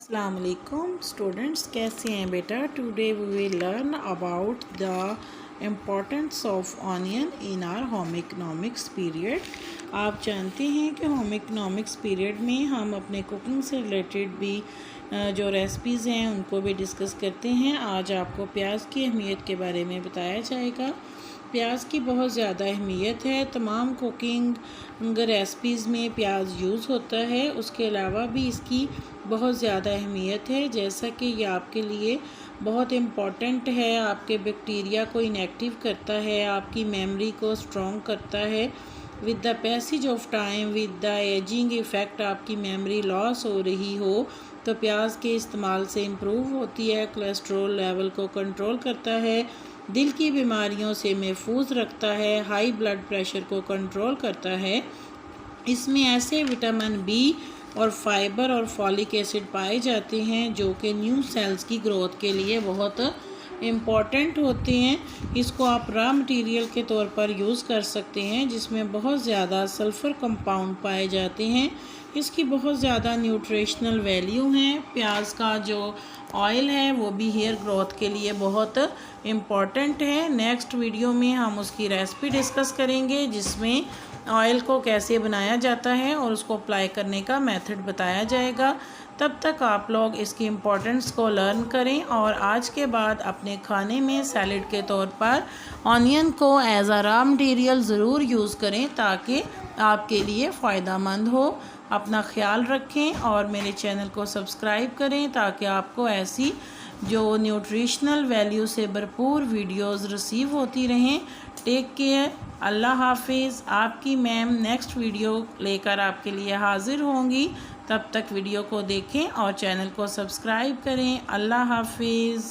अस्सलाम वालेकुम स्टूडेंट्स, कैसे हैं बेटा। Today we will learn about the importance of onion in our home economics period. आप जानते हैं कि होम इकोनॉमिक्स पीरियड में हम अपने कुकिंग से रिलेटेड भी जो रेसिपीज़ हैं उनको भी डिस्कस करते हैं। आज आपको प्याज की अहमियत के बारे में बताया जाएगा। प्याज की बहुत ज़्यादा अहमियत है, तमाम कुकिंग रेसिपीज़ में प्याज यूज़ होता है। उसके अलावा भी इसकी बहुत ज़्यादा अहमियत है, जैसा कि ये आपके लिए बहुत इम्पॉर्टेंट है। आपके बैक्टीरिया को इनएक्टिव करता है, आपकी मेमोरी को स्ट्रॉन्ग करता है। With the passage of time, with the ageing effect, आपकी मेमोरी लॉस हो रही हो तो प्याज के इस्तेमाल से इम्प्रूव होती है। कोलेस्ट्रॉल लेवल को कंट्रोल करता है, दिल की बीमारियों से महफूज रखता है, हाई ब्लड प्रेशर को कंट्रोल करता है। इसमें ऐसे विटामिन बी और फाइबर और फॉलिक एसिड पाए जाते हैं जो कि न्यू सेल्स की ग्रोथ के लिए बहुत इम्पॉर्टेंट होते हैं। इसको आप रॉ मटेरियल के तौर पर यूज़ कर सकते हैं, जिसमें बहुत ज़्यादा सल्फ़र कंपाउंड पाए जाते हैं। इसकी बहुत ज़्यादा न्यूट्रिशनल वैल्यू हैं। प्याज का जो ऑयल है वो भी हेयर ग्रोथ के लिए बहुत इम्पॉर्टेंट है। नेक्स्ट वीडियो में हम उसकी रेसिपी डिस्कस करेंगे, जिसमें ऑयल को कैसे बनाया जाता है और उसको अप्लाई करने का मेथड बताया जाएगा। तब तक आप लोग इसकी इम्पोर्टेंस को लर्न करें और आज के बाद अपने खाने में सैलेड के तौर पर ऑनियन को एज अ रॉ मटेरियल ज़रूर यूज़ करें, ताकि आपके लिए फ़ायदा मंद हो। अपना ख्याल रखें और मेरे चैनल को सब्सक्राइब करें, ताकि आपको ऐसी जो न्यूट्रिशनल वैल्यू से भरपूर वीडियोस रिसीव होती रहें। टेक केयर, अल्लाह हाफिज़। आपकी मैम नेक्स्ट वीडियो लेकर आपके लिए हाज़िर होंगी। तब तक वीडियो को देखें और चैनल को सब्सक्राइब करें। अल्लाह हाफिज़।